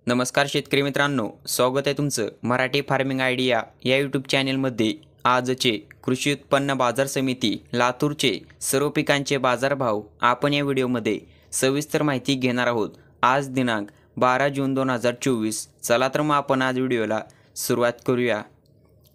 नमस्कार शेतकरी मित्रांनो, स्वागत आहे तुमचं मराठी फार्मिंग आयडिया या यूट्यूब चॅनेलमध्ये। आजचे कृषी उत्पन्न बाजार समिती लातूरचे सर्व पिकांचे बाजारभाव आपण या व्हिडिओमध्ये सविस्तर माहिती घेणार आहोत। आज दिनांक 12 जून 2024। चला तर मग आपण आज व्हिडिओला सुरुवात करूया।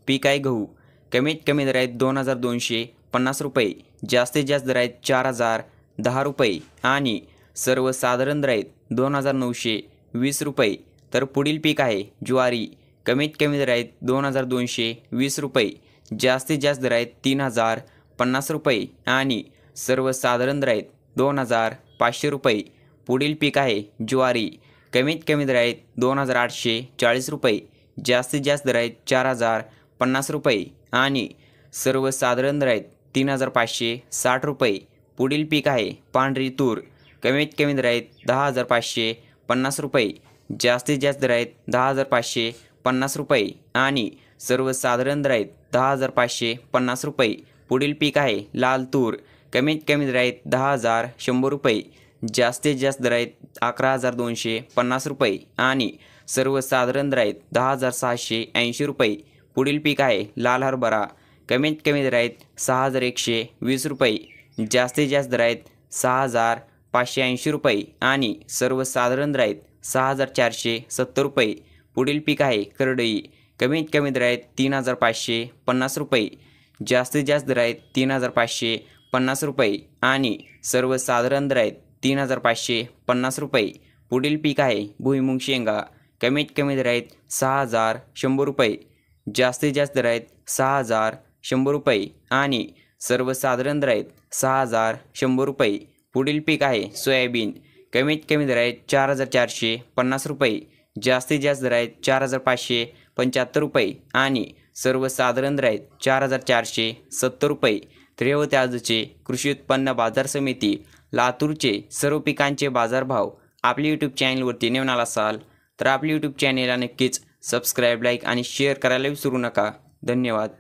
पीक आहे गहू। कमीत कमी दर आहेत 2250 रुपये, जास्तीत जास्त दर आहेत 4010 रुपये आणि सर्वसाधारण दर आहेत 2920 रुपये। तर पुढील पीक आहे ज्वारी। कमीत कमी दर आहेत 2220 रुपये, जास्तीत जास्त दर आहेत 3050 रुपये आणि सर्वसाधारण दर आहेत 2500 रुपये। पुढील पीक आहे ज्वारी। कमीत कमी दर आहेत 2840 रुपये, जास्तीत जास्त दर आहेत 4050 रुपये आणि सर्वसाधारण दर आहेत 3560 रुपये। पुढील पीक आहे पांढरी तूर। कमीत कमी दर आहेत 10550 रुपये, जास्तीत जास्त दर आहेत 10550 रुपये आणि सर्वसाधारण दर आहेत 10550 रुपये। पुढील पीक आहे लाल तूर। कमीत कमी दर आहेत 10100 रुपये, जास्तीत जास्त दर आहेत 11250 रुपये आणि सर्वसाधारण दर आहेत 10680 रुपये। पुढील पीक आहे लाल हरभरा। कमीत कमी दर आहेत 6120 रुपये, जास्तीत जास्त दर आहेत 6580 रुपये आणि सर्वसाधारण दर आहेत 6470 रुपये। पुढील पीक आहे करडई। कमीत कमी दर आहेत 3550 रुपये, जास्तीत जास्त दर आहेत 3550 रुपये आणि सर्वसाधारण दर आहेत 3550 रुपये। पुढील पीक आहे भुईमुग शेंगा। कमीत कमी दर आहेत 6100 रुपये, जास्तीत जास्त दर आहेत 6100 रुपये आणि सर्वसाधारण दर आहेत 6100 रुपये। पुढील पीक आहे सोयाबीन। कमीत कमी दर आहेत 4450 रुपये, जास्तीत जास्त दर आहेत 4575 रुपये आणि सर्वसाधारण दर आहेत 4470 रुपये। तर हे होते आजचे कृषी उत्पन्न बाजार समिती लातूरचे सर्व पिकांचे बाजारभाव। आपल्या यूट्यूब चॅनलवरती नवीन आला असाल तर आपल्या यूट्यूब चॅनेलला नक्कीच सबस्क्राईब, लाईक आणि शेअर करायला विसरू नका। धन्यवाद।